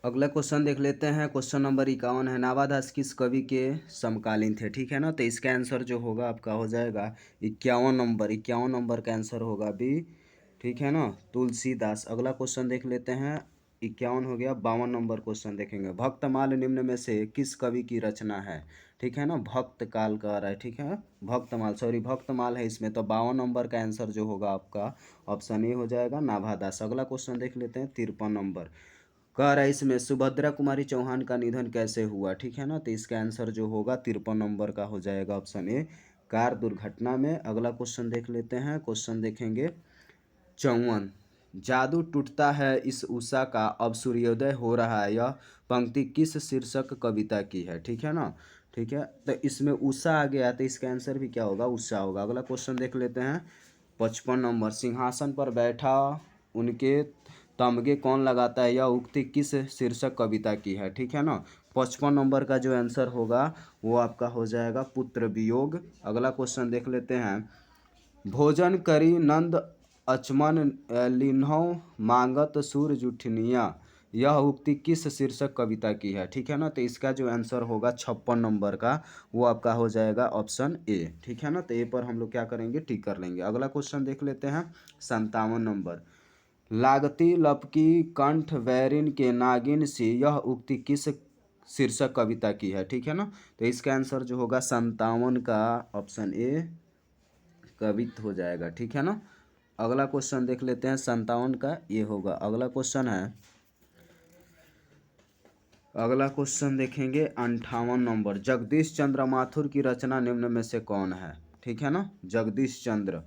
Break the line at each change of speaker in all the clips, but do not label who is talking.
अगला क्वेश्चन देख लेते हैं। क्वेश्चन नंबर 51 है, नावादास किस कवि के समकालीन थे? ठीक है ना। तो इसका आंसर जो होगा आपका हो जाएगा 51 नंबर का आंसर होगा बी। ठीक है ना, तुलसीदास। अगला क्वेश्चन देख लेते हैं। 51 हो गया। 52 नंबर क्वेश्चन देखेंगे। भक्तमाल निम्न में से किस कवि की रचना है? ठीक है ना, भक्त काल का रहा है। ठीक है, भक्तमाल, सॉरी भक्तमाल है इसमें। तो 52 नंबर का आंसर जो होगा आपका ऑप्शन ए हो जाएगा, नाभादास। अगला क्वेश्चन देख लेते हैं। 53 नंबर कह रहा है इसमें सुभद्रा कुमारी चौहान का निधन कैसे हुआ? ठीक है ना। तो इसका आंसर जो होगा 53 नंबर का हो जाएगा ऑप्शन ए, कार दुर्घटना में। अगला क्वेश्चन देख लेते हैं। क्वेश्चन देखेंगे 54। जादू टूटता है इस उषा का, अब सूर्योदय हो रहा है, यह पंक्ति किस शीर्षक कविता की है? ठीक है ना। ठीक है, तो इसमें उषा आ गया तो इसका आंसर भी क्या होगा? उषा होगा। अगला क्वेश्चन देख लेते हैं। 55 नंबर सिंहासन पर बैठा उनके तमगे कौन लगाता है, यह उक्ति किस शीर्षक कविता की है? ठीक है ना। 55 नंबर का जो आंसर होगा वो आपका हो जाएगा पुत्र वियोग। अगला क्वेश्चन देख लेते हैं। भोजन करी नंद अचमन लिन्हौ मांगत सूर जुठनिया, यह उक्ति किस शीर्षक कविता की है? ठीक है ना। तो इसका जो आंसर होगा 56 नंबर का वो आपका हो जाएगा ऑप्शन ए। ठीक है ना। तो ए पर हम लोग क्या करेंगे? टिक कर लेंगे। अगला क्वेश्चन देख लेते हैं। 57 नंबर लागती लपकी कंठ वैरिन के नागिन सी, यह उक्ति किस शीर्षक कविता की है? ठीक है ना। तो इसका आंसर जो होगा 57 का ऑप्शन ए कवित हो जाएगा। ठीक है ना। अगला क्वेश्चन देख लेते हैं। 57 का ये होगा। अगला क्वेश्चन है, अगला क्वेश्चन देखेंगे 58 नंबर जगदीश चंद्र माथुर की रचना निम्न में से कौन है? ठीक है ना, जगदीश चंद्र।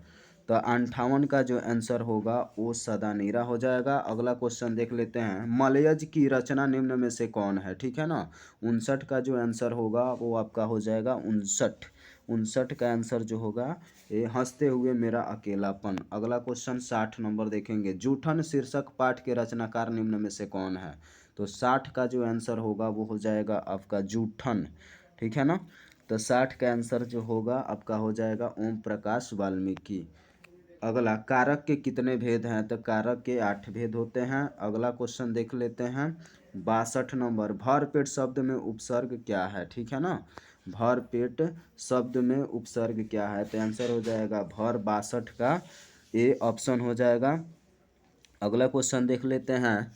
तो 58 का जो आंसर होगा वो सदा नीरा हो जाएगा। अगला क्वेश्चन देख लेते हैं। मलयज की रचना निम्न में से कौन है? ठीक है ना। 59 का जो आंसर होगा वो आपका हो जाएगा 59। 59 का आंसर जो होगा ये हंसते हुए मेरा अकेलापन। अगला क्वेश्चन 60 नंबर देखेंगे। जूठन शीर्षक पाठ के रचनाकार निम्न में से कौन है? तो 60 का जो आंसर होगा वो हो जाएगा आपका जूठन। ठीक है ना। तो 60 का आंसर जो होगा आपका हो जाएगा ओम प्रकाश वाल्मीकि। अगला कारक के कितने भेद हैं? तो कारक के 8 भेद होते हैं। अगला क्वेश्चन देख लेते हैं। 62 नंबर भर पेट शब्द में उपसर्ग क्या है? ठीक है ना, भर पेट शब्द में उपसर्ग क्या है? तो आंसर हो जाएगा भर। 62 का ए ऑप्शन हो जाएगा। अगला क्वेश्चन देख लेते हैं।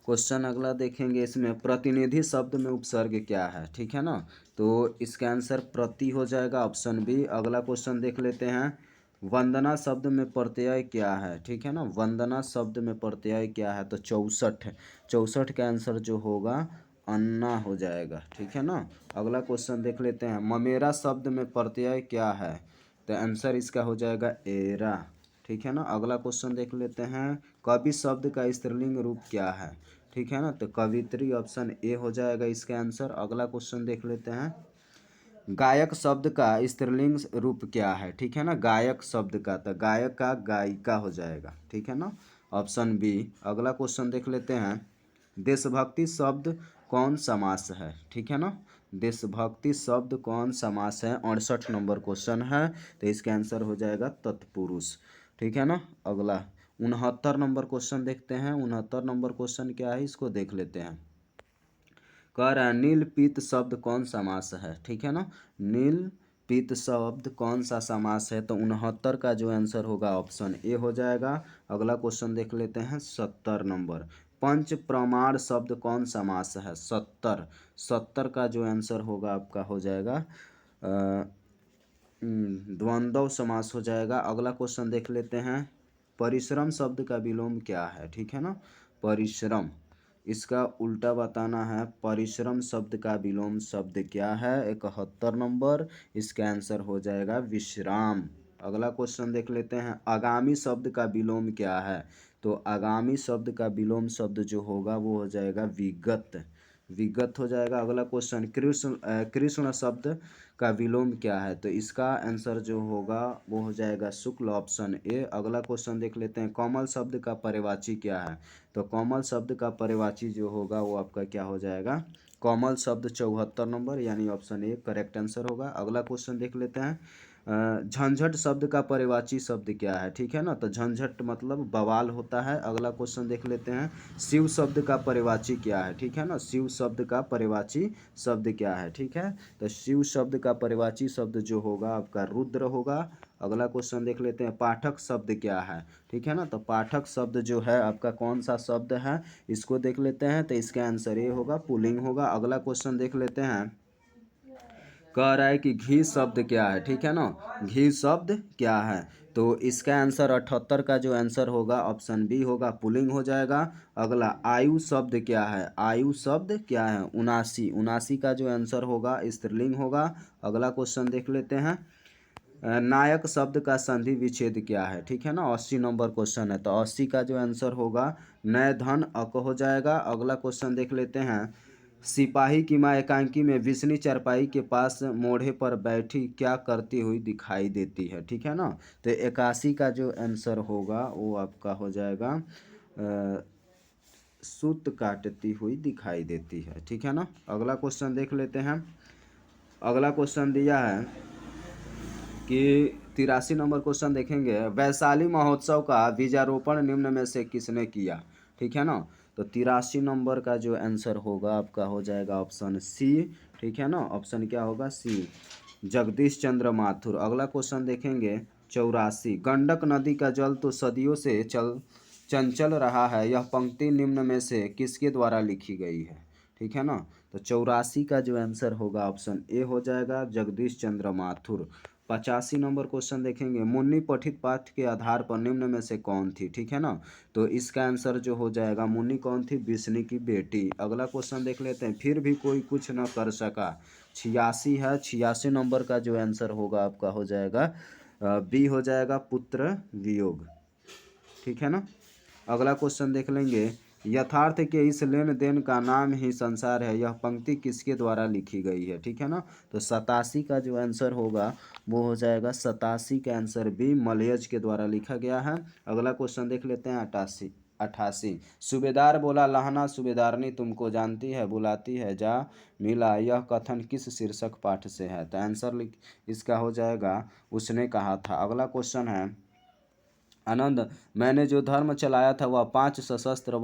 क्वेश्चन अगला देखेंगे। इसमें प्रतिनिधि शब्द में उपसर्ग क्या है? ठीक है ना। तो इसका आंसर प्रति हो जाएगा ऑप्शन बी। अगला क्वेश्चन देख लेते हैं। वंदना शब्द में प्रत्यय क्या है? ठीक है ना, वंदना शब्द में प्रत्यय क्या है? तो 64। 64 का आंसर जो होगा अन्ना हो जाएगा। ठीक है ना। अगला क्वेश्चन देख लेते हैं। ममेरा शब्द में प्रत्यय क्या है? तो आंसर इसका हो जाएगा एरा। ठीक है ना। अगला क्वेश्चन देख लेते हैं। कवि शब्द का स्त्रीलिंग रूप क्या है? ठीक है ना। तो कवित्री ऑप्शन ए हो जाएगा इसका आंसर। अगला क्वेश्चन देख लेते हैं। गायक शब्द का स्त्रीलिंग रूप क्या है? ठीक है ना, गायक शब्द का तो गायक का गायिका हो जाएगा। ठीक है ना, ऑप्शन बी। अगला क्वेश्चन देख लेते हैं। देशभक्ति शब्द कौन समास है? ठीक है ना, देशभक्ति शब्द कौन समास है? 68 नंबर क्वेश्चन है। तो इसका आंसर हो जाएगा तत्पुरुष। ठीक है ना। अगला 69 नंबर क्वेश्चन देखते हैं। 69 नंबर क्वेश्चन क्या है इसको देख लेते हैं। कह रहा है नील पीत शब्द कौन समास है? ठीक है ना, नील पीत शब्द कौन सा समास है? तो 69 का जो आंसर होगा ऑप्शन ए हो जाएगा। अगला क्वेश्चन देख लेते हैं। 70 नंबर पंच प्रमाण शब्द कौन समास है? 70। 70 का जो आंसर होगा आपका हो जाएगा द्वंद्व समास हो जाएगा। अगला क्वेश्चन देख लेते हैं। परिश्रम शब्द का विलोम क्या है? ठीक है ना, परिश्रम, इसका उल्टा बताना है। परिश्रम शब्द का विलोम शब्द क्या है? 71 नंबर, इसका आंसर हो जाएगा विश्राम। अगला क्वेश्चन देख लेते हैं। आगामी शब्द का विलोम क्या है? तो आगामी शब्द का विलोम शब्द जो होगा वो हो जाएगा विगत। विगत हो जाएगा। अगला क्वेश्चन कृष्ण शब्द का विलोम क्या है? तो इसका आंसर जो होगा वो हो जाएगा शुक्ल, ऑप्शन ए। अगला क्वेश्चन देख लेते हैं। कोमल शब्द का पर्यायवाची क्या है? तो कोमल शब्द का पर्यायवाची जो होगा वो आपका क्या हो जाएगा? कोमल शब्द। 74 नंबर यानी ऑप्शन ए करेक्ट आंसर होगा। अगला क्वेश्चन देख लेते हैं। झंझट शब्द का पर्यायवाची शब्द क्या है, ठीक है ना। तो झंझट मतलब बवाल होता है। अगला क्वेश्चन देख लेते हैं, शिव शब्द का पर्यायवाची क्या है, ठीक है ना। शिव शब्द का पर्यायवाची शब्द क्या है, ठीक है। तो शिव शब्द का पर्यायवाची शब्द जो होगा आपका रुद्र होगा। अगला क्वेश्चन देख लेते हैं, पाठक शब्द क्या है, ठीक है ना। तो पाठक शब्द जो है आपका कौन सा शब्द है, इसको देख लेते हैं। तो इसका आंसर ये होगा, पुल्लिंग होगा। अगला क्वेश्चन देख लेते हैं, कह रहा है कि घी शब्द क्या है, ठीक है ना। घी शब्द क्या है, तो इसका आंसर 78 का जो आंसर होगा ऑप्शन बी होगा, पुल्लिंग हो जाएगा। अगला आयु शब्द क्या है, आयु शब्द क्या है, 79, 79 का जो आंसर होगा स्त्रीलिंग होगा। अगला क्वेश्चन देख लेते हैं, नायक शब्द का संधि विच्छेद क्या है, ठीक है ना। 80 नंबर क्वेश्चन है, तो 80 का जो आंसर होगा नय धन अक हो जाएगा। अगला क्वेश्चन देख लेते हैं, सिपाही की माँ एकांकी में विष्णु चारपाई के पास मोढ़े पर बैठी क्या करती हुई दिखाई देती है, ठीक है ना। तो 81 का जो आंसर होगा वो आपका हो जाएगा सूत काटती हुई दिखाई देती है, ठीक है ना। अगला क्वेश्चन देख लेते हैं। अगला क्वेश्चन दिया है कि 83 नंबर क्वेश्चन देखेंगे, वैशाली महोत्सव का बीजारोपण निम्न में से किसने किया, ठीक है ना। तो 83 नंबर का जो आंसर होगा आपका हो जाएगा ऑप्शन सी, ठीक है ना। ऑप्शन क्या होगा, सी, जगदीश चंद्र माथुर। अगला क्वेश्चन देखेंगे, 84, गंडक नदी का जल तो सदियों से चंचल रहा है, यह पंक्ति निम्न में से किसके द्वारा लिखी गई है, ठीक है ना। तो 84 का जो आंसर होगा ऑप्शन ए हो जाएगा, जगदीश चंद्र माथुर। 85 नंबर क्वेश्चन देखेंगे, मुन्नी पठित पाठ के आधार पर निम्न में से कौन थी, ठीक है ना। तो इसका आंसर जो हो जाएगा, मुन्नी कौन थी, विष्णु की बेटी। अगला क्वेश्चन देख लेते हैं, फिर भी कोई कुछ न कर सका, 86 है। 86 नंबर का जो आंसर होगा आपका हो जाएगा बी हो जाएगा, पुत्र वियोग, ठीक है ना। अगला क्वेश्चन देख लेंगे, यथार्थ के इस लेन देन का नाम ही संसार है, यह पंक्ति किसके द्वारा लिखी गई है, ठीक है ना। तो 87 का जो आंसर होगा वो हो जाएगा, 87 का आंसर बी, मलयज के द्वारा लिखा गया है। अगला क्वेश्चन देख लेते हैं, 88, 88, सूबेदार बोला लहना सूबेदारनी तुमको जानती है बुलाती है जा मिला, यह कथन किस शीर्षक पाठ से है। तो आंसर इसका हो जाएगा, उसने कहा था। अगला क्वेश्चन है, आनंद, मैंने जो धर्म चलाया था वह 5 सशस्त्र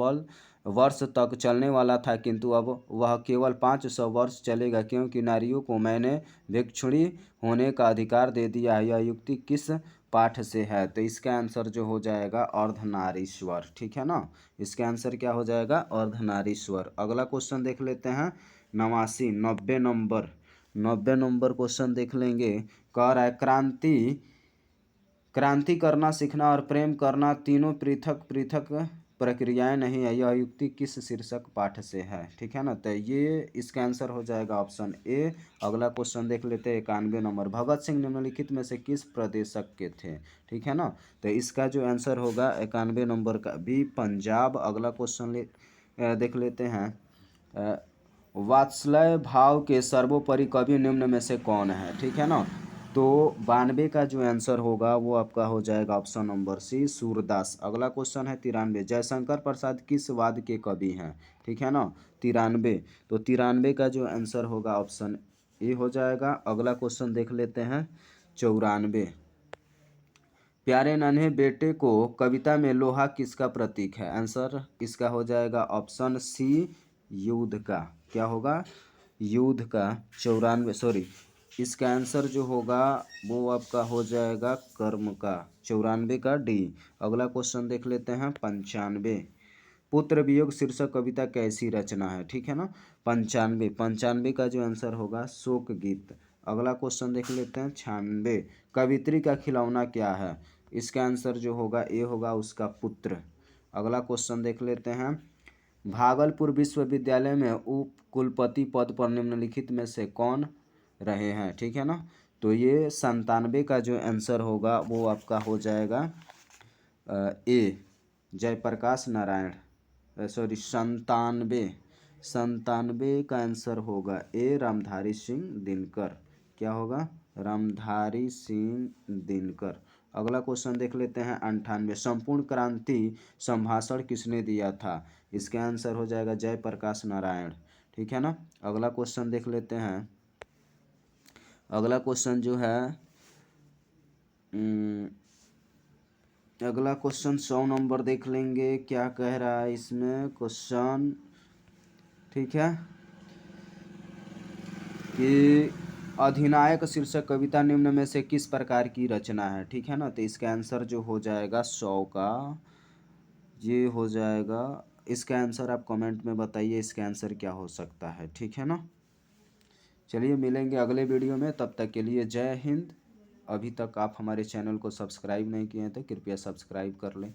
वर्ष तक चलने वाला था, किंतु अब वह केवल 500 वर्ष चलेगा, क्योंकि नारियों को मैंने भिक्षुणी होने का अधिकार दे दिया है। यह युक्ति किस पाठ से है। तो इसका आंसर जो हो जाएगा अर्धनारीश्वर, ठीक है ना। इसका आंसर क्या हो जाएगा, अर्धनारीश्वर। अगला क्वेश्चन देख लेते हैं, 89, 90 नंबर क्वेश्चन देख लेंगे। कह रहा है, क्रांति करना, सीखना और प्रेम करना तीनों पृथक पृथक प्रक्रियाएं नहीं है, यह युक्ति किस शीर्षक पाठ से है, ठीक है ना। तो ये इसका आंसर हो जाएगा ऑप्शन ए। अगला क्वेश्चन देख लेते हैं, 91 नंबर, भगत सिंह निम्नलिखित में से किस प्रदेशक के थे, ठीक है ना। तो इसका जो आंसर होगा 91 नंबर का बी, पंजाब। अगला क्वेश्चन देख लेते हैं, वात्सल्य भाव के सर्वोपरि कवि निम्न में से कौन है, ठीक है ना। तो 92 का जो आंसर होगा वो आपका हो जाएगा ऑप्शन नंबर सी, सूरदास। अगला क्वेश्चन है 93, जयशंकर प्रसाद किस वाद के कवि हैं, ठीक है ना। 93, तो 93 का जो आंसर होगा ऑप्शन ए हो जाएगा। अगला क्वेश्चन देख लेते हैं, 94, प्यारे नन्हे बेटे को कविता में लोहा किसका प्रतीक है। आंसर इसका हो जाएगा ऑप्शन सी, युद्ध का। क्या होगा, युद्ध का। 94, सॉरी, इसका आंसर जो होगा वो आपका हो जाएगा कर्म का, 94 का डी। अगला क्वेश्चन देख लेते हैं, 95, पुत्र वियोग शीर्षक कविता कैसी रचना है, ठीक है ना। 95 का जो आंसर होगा शोक गीत। अगला क्वेश्चन देख लेते हैं, 96, कवित्री का खिलौना क्या है। इसका आंसर जो होगा ए होगा, उसका पुत्र। अगला क्वेश्चन देख लेते हैं, भागलपुर विश्वविद्यालय में उप कुलपति पद पर निम्नलिखित में से कौन रहे हैं, ठीक है ना। तो ये 97 का जो आंसर होगा वो आपका हो जाएगा ए, जयप्रकाश नारायण, सॉरी 97 का आंसर होगा ए, रामधारी सिंह दिनकर। क्या होगा, रामधारी सिंह दिनकर। अगला क्वेश्चन देख लेते हैं, 98, संपूर्ण क्रांति संभाषण किसने दिया था। इसका आंसर हो जाएगा जयप्रकाश नारायण, ठीक है ना। अगला क्वेश्चन देख लेते हैं, अगला क्वेश्चन जो है अगला क्वेश्चन 100 नंबर देख लेंगे, क्या कह रहा है इसमें क्वेश्चन। ठीक है कि अधिनायक शीर्षक कविता निम्न में से किस प्रकार की रचना है। ठीक है ना, तो इसका आंसर जो हो जाएगा 100 का, ये हो जाएगा। इसका आंसर आप कमेंट में बताइए, इसका आंसर क्या हो सकता है। ठीक है ना, चलिए मिलेंगे अगले वीडियो में, तब तक के लिए जय हिंद। अभी तक आप हमारे चैनल को सब्सक्राइब नहीं किए हैं तो कृपया सब्सक्राइब कर लें।